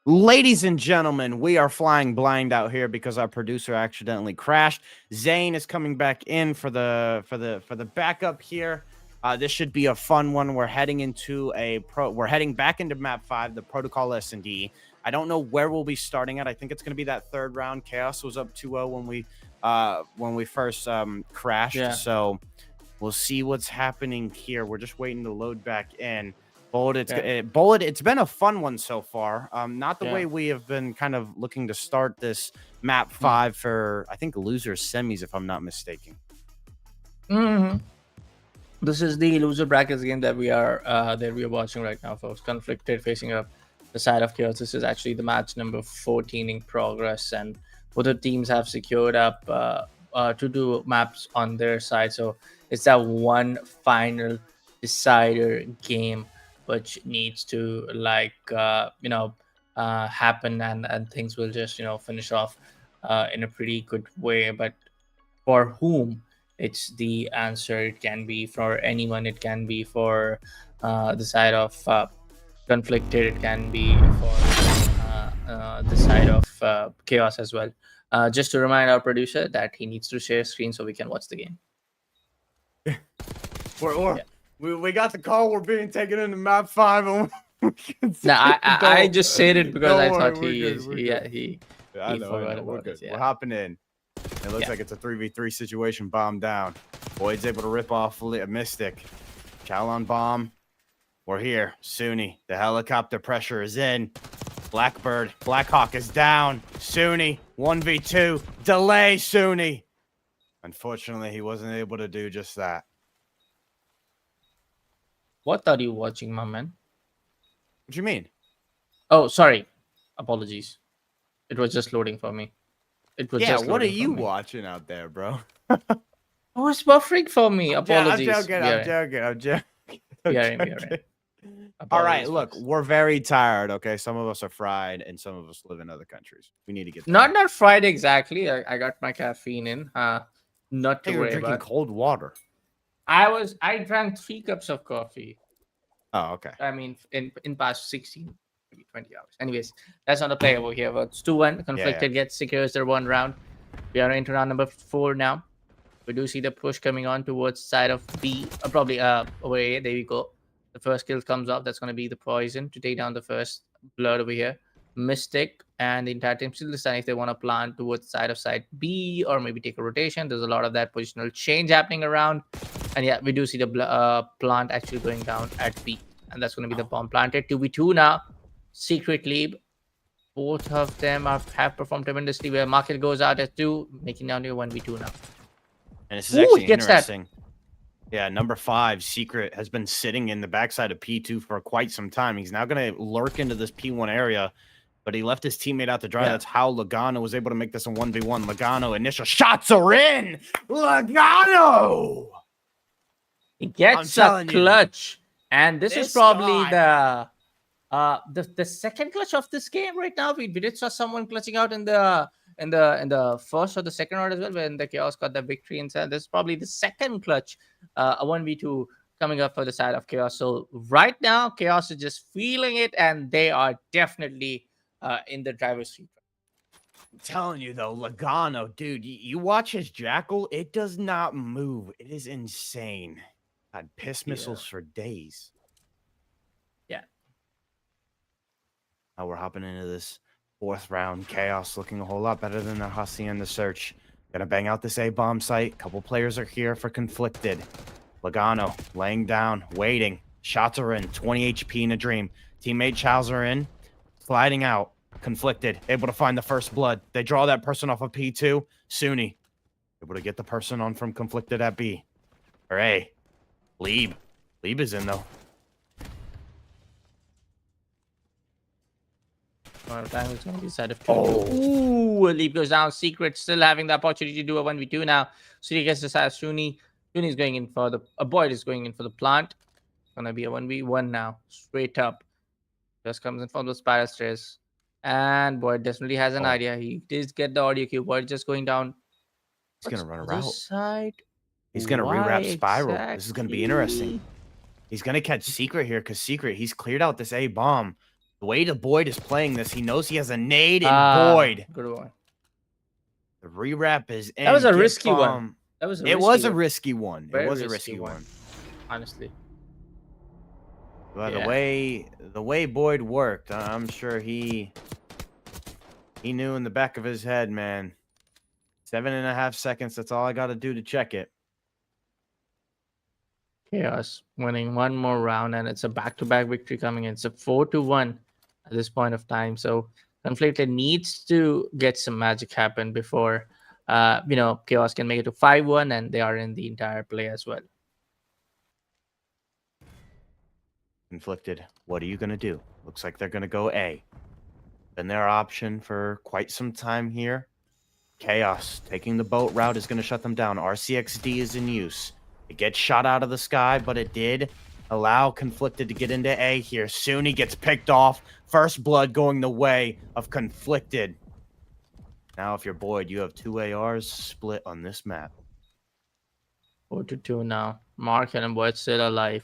Ladies and gentlemen, we are flying blind out here because our producer accidentally crashed. Zane is coming back in for the backup here. This should be a fun one. We're heading back into map 5, the Protocol S&D. I don't know where we'll be starting at. I think it's going to be that third round. KAOS was up 2-0 when we first crashed. Yeah. So we'll see what's happening here. We're just waiting to load back in. Bullet, it's been a fun one so far. Not the way we have been kind of looking to start this map 5 for, I think, losers semis, if I'm not mistaken. This is the loser brackets game that we are watching right now, folks. Conflicted facing up the side of KAOS. This is actually the match number 14 in progress, and both the teams have secured up to do maps on their side. So it's that one final decider game which needs to happen, and things will just finish off in a pretty good way. But for whom? It's the answer. It can be for anyone. It can be for the side of conflicted. It can be for the side of KAOS as well. Just to remind our producer that he needs to share screen so we can watch the game. We got the call. We're being taken into map 5. No, I just said it because I thought he forgot. We're good. We're hopping in. It looks like it's a 3v3 situation. Bomb down. Boyd's able to rip off a Mystic. Chalon bomb. We're here. Suni. The helicopter pressure is in. Blackbird. Blackhawk is down. Suni. 1v2. Delay Suni. Unfortunately, he wasn't able to do just that. What are you watching, my man? What do you mean? Oh, sorry. Apologies. It was just loading for me. It was just what are you watching out there, bro? Oh, it's buffering for me. Apologies. I'm joking. All right, look, we're very tired, okay? Some of us are fried, and some of us live in other countries. We need to get not fried exactly. I got my caffeine in. Not to worry drinking about. Cold water. I drank 3 cups of coffee. Oh, okay. I mean, in past 16, maybe 20 hours. Anyways, that's not a play over here. But it's 2-1. Conflicted gets secures their 1 round. We are into round number 4 now. We do see the push coming on towards side of B. Probably over A. There we go. The first kill comes up. That's going to be the poison to take down the first blood over here. Mystic and the entire team still deciding if they want to plant towards side of side B or maybe take a rotation. There's a lot of that positional change happening around. And yeah, we do see the plant actually going down at B. And that's going to be the bomb planted. 2v2 now. Secret lead. Both of them have performed tremendously where Market goes out at 2, making down to 1v2 now. And this is actually interesting. Yeah, number 5, Secret, has been sitting in the backside of P2 for quite some time. He's now going to lurk into this P1 area, but he left his teammate out to dry. That's how Logano was able to make this a 1v1. Logano, initial shots are in! Logano! He gets a clutch. And this is probably the second clutch of this game right now. We did saw someone clutching out in the first or the second round as well, when the KAOS got the victory inside. This is probably the second clutch, a 1v2 coming up for the side of KAOS. So right now, KAOS is just feeling it, and they are definitely in the driver's seat. I'm telling you though, Logano, dude, you watch his jackal, it does not move. It is insane. Had piss missiles for days. Yeah. Now we're hopping into this 4th round. KAOS looking a whole lot better than the Hacienda search. Gonna bang out this A-bomb site. Couple players are here for conflicted. Logano laying down, waiting. Shots are in. 20 HP in a dream. Teammate Chows are in. Sliding out. Conflicted. Able to find the first blood. They draw that person off of P2. Suni. Able to get the person on from conflicted at B. Or A. Lieb. Lieb is in though. It's going to be side of 2. Ooh, Lieb goes down. Secret still having the opportunity to do a 1v2 now. Suni gets the side of Suni. Suni is going in for the... Boyd is going in for the plant. It's going to be a 1v1 now. Straight up. Just comes in from the spiral stairs. And Boyd definitely has an idea. He did get the audio cue. Boyd just going down. He's going to run a route. Side? He's going to rewrap Spiral. This is going to be interesting. He's going to catch Secret here because Secret, he's cleared out this A-bomb. The way the Boyd is playing this, he knows he has a nade in Boyd. Good one. The rewrap is in. That was a risky one. It was a risky one. Very It was a risky risky one. Honestly. But the way Boyd worked, I'm sure he knew in the back of his head, man. 7.5 seconds. That's all I got to do to check it. KAOS winning one more round, and it's a back-to-back victory coming in. It's a 4-1 at this point of time. So CxnFlicted needs to get some magic happen before KAOS can make it to 5-1, and they are in the entire play as well. CxnFlicted, what are you gonna do? Looks like they're gonna go A. Been their option for quite some time here. KAOS taking the boat route is gonna shut them down. RCXD is in use. It gets shot out of the sky, but it did allow CxnFlicted to get into A here. Soon he gets picked off. First blood going the way of CxnFlicted. Now, if you're Boyd, you have 2 ARs split on this map. 4-2 now. Mark and Boyd still alive.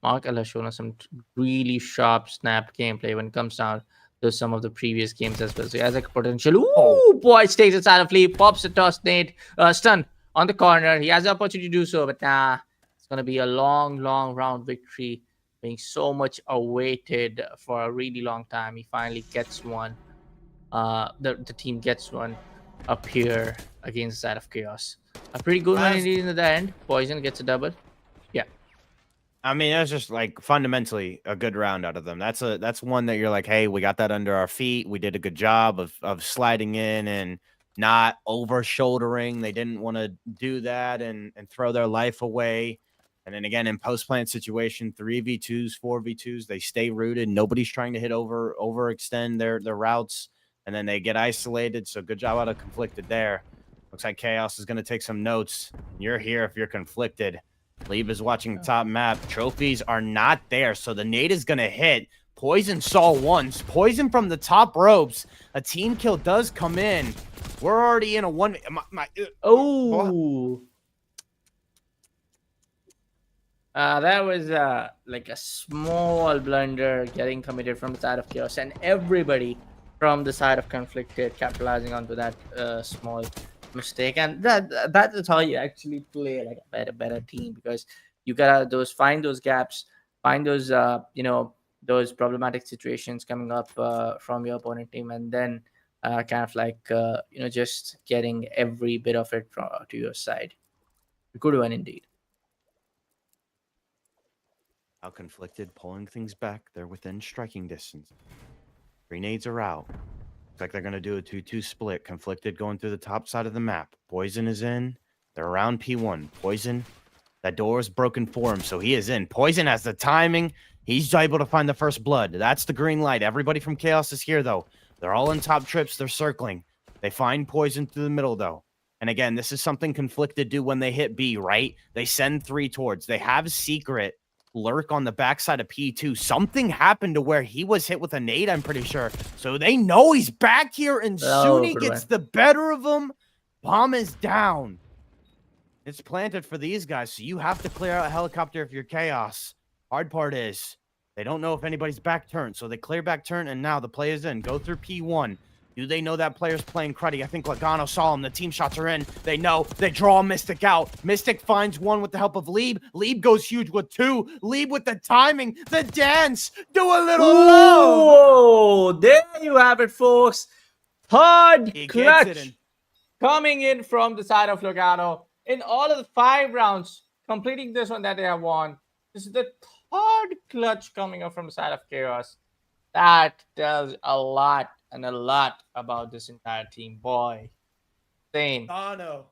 Mark has shown us some really sharp snap gameplay when it comes down to some of the previous games as well. So he has a potential. Ooh, Boyd stays inside of lead, pops a toss nade, stun on the corner. He has the opportunity to do so, but nah, it's going to be a long round victory, being so much awaited for a really long time. He finally gets one. The team gets one up here against the side of KAOS. A pretty good one indeed in the end. Poison gets a double. Yeah. I mean, that's just like fundamentally a good round out of them. That's one that you're like, hey, we got that under our feet. We did a good job of sliding in and not over shouldering. They didn't want to do that and throw their life away. And then again, in post-plant situation, 3v2s, 4v2s, they stay rooted. Nobody's trying to hit overextend their routes, and then they get isolated. So good job out of CxnFlicted there. Looks like KAOS is going to take some notes. You're here if you're CxnFlicted. Lieb is watching the top map. Trophies are not there, so the nade is going to hit. Poison saw once. Poison from the top ropes. A team kill does come in. We're already in a one. That was like a small blunder getting committed from the side of KAOS, and everybody from the side of CxnFlicted capitalizing onto that small mistake. And that's how you actually play like a better team, because you gotta find those gaps, find those those problematic situations coming up from your opponent team, and then just getting every bit of it to your side. Good one indeed. Now CxnFlicted pulling things back. They're within striking distance. Grenades are out. Looks like they're going to do a 2-2 split. CxnFlicted going through the top side of the map. Poison is in. They're around P1. Poison, that door is broken for him, so he is in. Poison has the timing. He's able to find the first blood. That's the green light. Everybody from KAOS is here, though. They're all in top trips. They're circling. They find Poison through the middle, though. And again, this is something CxnFlicted do when they hit B, right? They send 3 towards. They have Secret lurk on the backside of P2. Something happened to where he was hit with a nade, I'm pretty sure. So they know he's back here, and soon he gets the better of them. Bomb is down. It's planted for these guys, so you have to clear out a helicopter if you're KAOS. Hard part is they don't know if anybody's back turn, so they clear back turn, and now the play is in. Go through P1. Do they know that player's playing cruddy? I think Logano saw him. The team shots are in. They know. They draw Mystic out. Mystic finds one with the help of Lieb. Lieb goes huge with 2. Lieb with the timing. The dance. Do a little love. Oh, there you have it, folks. Third clutch coming in from the side of Logano. In all of the 5 rounds, completing this one that they have won. This is the third clutch coming up from the side of KAOS. That tells a lot about this entire team, boy. Insane. Logano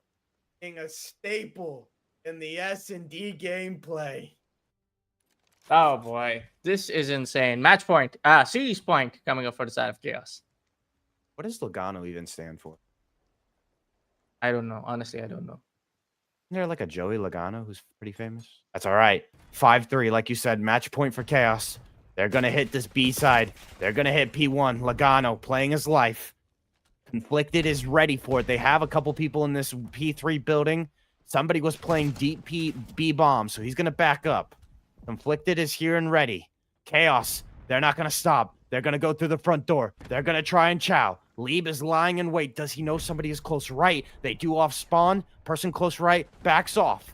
being a staple in the S&D gameplay. Oh boy, this is insane. Match point, series point coming up for the side of KAOS. What does Logano even stand for? I don't know. Honestly, I don't know. Isn't there like a Joey Logano who's pretty famous? That's all right. 5-3, like you said, match point for KAOS. They're going to hit this B side. They're going to hit P1. Logano playing his life. CxnFlicted is ready for it. They have a couple people in this P3 building. Somebody was playing deep B bomb, so he's going to back up. CxnFlicted is here and ready. KAOS, they're not going to stop. They're going to go through the front door. They're going to try and chow. Lieb is lying in wait. Does he know somebody is close right? They do off spawn. Person close right backs off.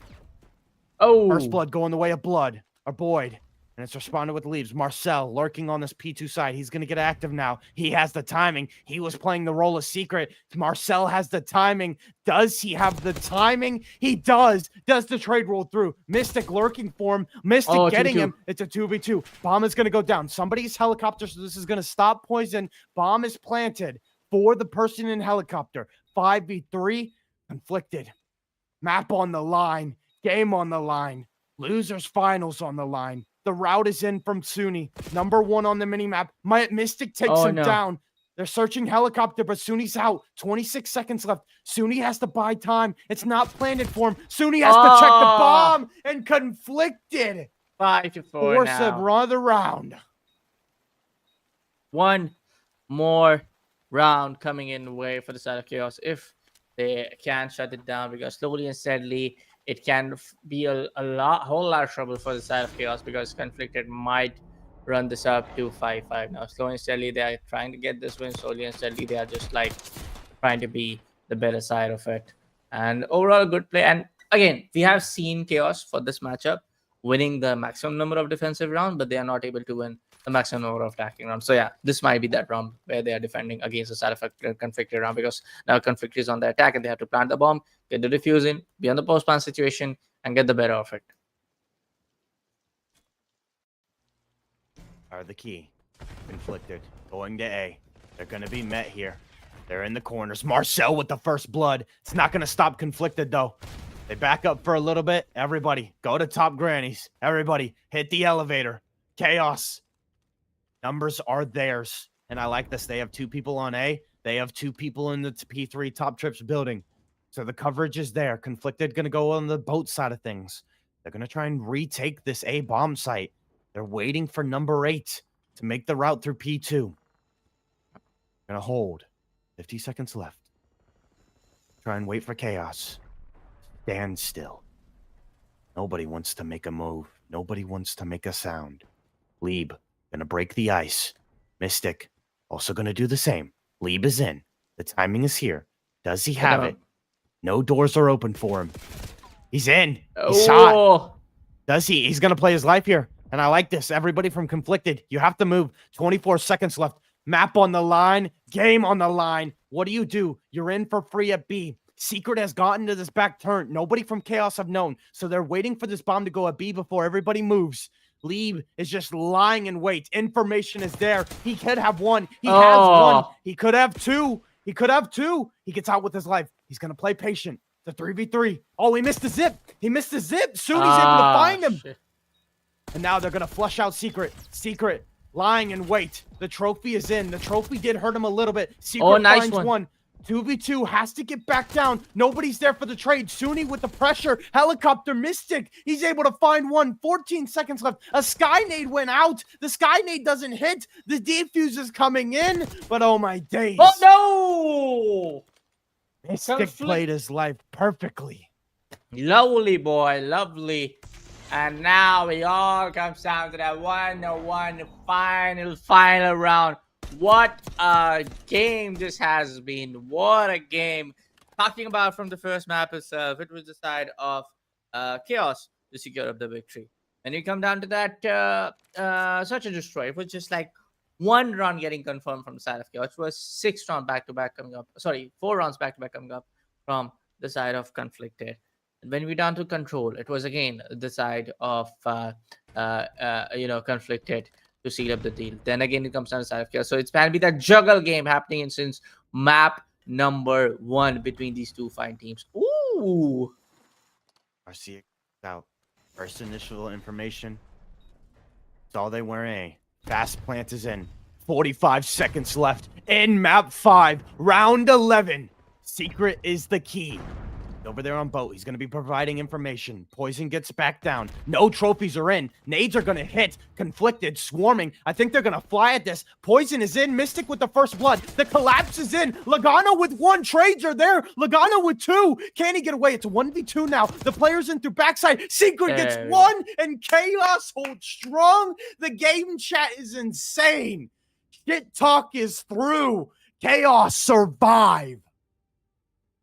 Oh. First blood going the way of blood or Boyd. And it's responded with Liebs. Marcel lurking on this P2 side. He's going to get active now. He has the timing. He was playing the role of secret. Marcel has the timing. Does he have the timing? He does. Does the trade roll through? Mystic lurking for him. Mystic getting 2v2. him. It's a 2v2. Bomb is going to go down. Somebody's helicopter, so this is going to stop poison. Bomb is planted for the person in helicopter. 5v3. Conflicted. Map on the line. Game on the line. Losers finals on the line. The route is in from Suni. Number 1 on the minimap. Mystic takes him down. They're searching helicopter, but Suni's out. 26 seconds left. Suni has to buy time. It's not planted for him. Suni has to check the bomb and Conflicted. 5-4 Force now. another round. One more round coming in the way for the side of KAOS. If they can shut it down, because slowly and steadily, it can be a whole lot of trouble for the side of KAOS, because Conflicted might run this up to 5-5 now. Slowly and steadily, they are trying to get this win. Slowly and steadily, they are just like trying to be the better side of it. And overall, good play. And again, we have seen KAOS for this matchup winning the maximum number of defensive rounds, but they are not able to win the maximum number of attacking rounds. So yeah, this might be that round where they are defending against the side of a Conflicted round, because now Conflicted is on the attack and they have to plant the bomb, get the defuse in, be on the post-plant situation, and get the better of it. Are the key. Conflicted. Going to A. They're going to be met here. They're in the corners. Marcel with the first blood. It's not going to stop Conflicted, though. They back up for a little bit. Everybody, go to top grannies. Everybody, hit the elevator. KAOS. Numbers are theirs. And I like this. They have 2 people on A. They have 2 people in the P3 top trips building. So the coverage is there. Conflicted going to go on the boat side of things. They're going to try and retake this A bomb site. They're waiting for number 8 to make the route through P2. Going to hold. 50 seconds left. Try and wait for KAOS. Stand still. Nobody wants to make a move. Nobody wants to make a sound. Lieb going to break the ice. Mystic also going to do the same. Lieb is in. The timing is here. Does he have it? No doors are open for him. He's in. He's shot. Does he? He's going to play his life here. And I like this. Everybody from Conflicted, you have to move. 24 seconds left. Map on the line. Game on the line. What do? You're in for free at B. Secret has gotten to this back turn. Nobody from KAOS have known. So they're waiting for this bomb to go at B before everybody moves. Lieb is just lying in wait. Information is there. He could have 1. He has 1. He could have 2. He could have 2. He gets out with his life. He's going to play patient. The 3v3. Oh, he missed the zip. He missed the zip. Soon he's able to find him. Shit. And now they're going to flush out Secret. Secret lying in wait. The trophy is in. The trophy did hurt him a little bit. Secret finds one. 2v2 has to get back down. Nobody's there for the trade. Suni with the pressure. Helicopter Mystic. He's able to find 1. 14 seconds left. A Sky Nade went out. The Sky Nade doesn't hit. The defuse is coming in. But oh my days. Oh no! Mystic played his life perfectly. Lovely boy. Lovely. And now it all comes down to that 1-1 final round. What a game this has been. What a game. Talking about from the first map itself, it was the side of KAOS to secure up the victory. And you come down to that Search and Destroy. It was just like 1 round getting confirmed from the side of KAOS. It was 6 rounds back-to-back coming up. Sorry, 4 rounds back-to-back coming up from the side of Conflicted. And when we down to Control, it was again the side of Conflicted to seal up the deal. Then again, it comes down to the side of KAOS. So it's going to be that juggle game happening since map number 1 between these 2 fine teams. Ooh. RC out. First initial information. It's all they were A. Fast plant is in. 45 seconds left in map 5. Round 11. Secret is the key. Over there on boat, he's going to be providing information. Poison gets back down. No trophies are in. Nades are going to hit. Conflicted, swarming. I think they're going to fly at this. Poison is in. Mystic with the first blood. The collapse is in. Logano with 1. Trades are there. Logano with 2. Can he get away? It's a 1v2 now. The player's in through backside. Secret gets 1. And KAOS holds strong. The game chat is insane. shit talk is through. KAOS survive.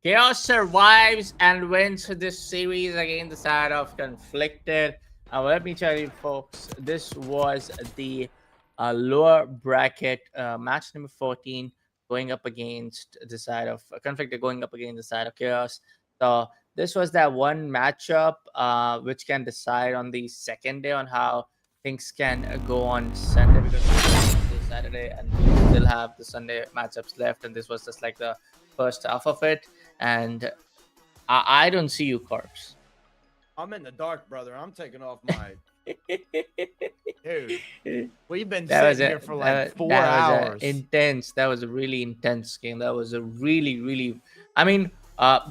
KAOS survives and wins this series against the side of CxnFlicted. Let me tell you, folks, this was the lower bracket match number 14 going up against the side of CxnFlicted, going up against the side of KAOS. So this was that one matchup which can decide on the second day on how things can go on Sunday, because it's Saturday and we still have the Sunday matchups left, and this was just like the first half of it. And I don't see you, Corpse. I'm in the dark, brother. I'm taking off my... Dude, we've been sitting here for like 4 hours. That was a really intense game. That was a really, I mean,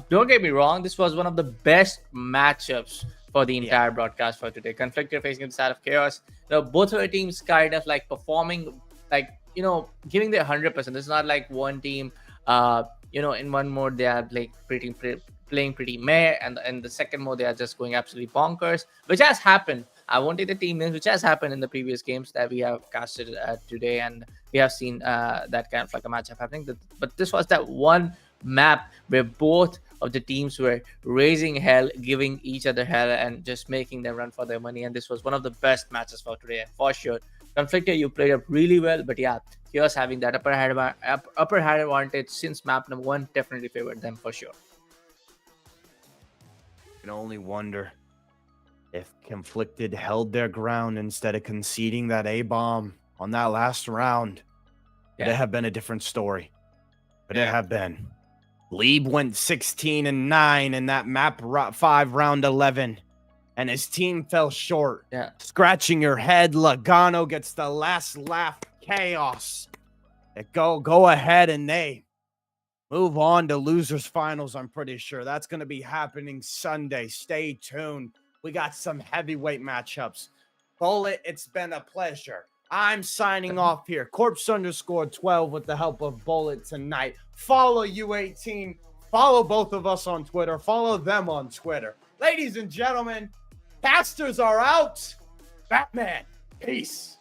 don't get me wrong, this was one of the best matchups for the entire broadcast for today. CxnFlicted facing the side of KAOS. Both of the teams kind of like performing, like, giving their 100%. It's not like one team in one mode they are like playing pretty meh, and in the second mode they are just going absolutely bonkers, which has happened. I won't take the team names, which has happened in the previous games that we have casted today, and we have seen that kind of like a matchup happening. But this was that one map where both of the teams were raising hell, giving each other hell, and just making them run for their money. And this was one of the best matches for today, for sure. CxnFlicted, you played up really well, but yeah, KAOS having that upper hand advantage since map number 1 definitely favored them for sure. You can only wonder if CxnFlicted held their ground instead of conceding that A-bomb on that last round. Would it have been a different story? Would it have been? Lieb went 16-9 in that map 5 round 11. And his team fell short. Scratching your head, Logano gets the last laugh. KAOS. Go ahead and they move on to losers finals, I'm pretty sure. That's going to be happening Sunday. Stay tuned. We got some heavyweight matchups. Bullet, it's been a pleasure. I'm signing off here. Corpse_12 with the help of Bullet tonight. Follow U18. Follow both of us on Twitter. Follow them on Twitter. Ladies and gentlemen, casters are out. Batman, peace.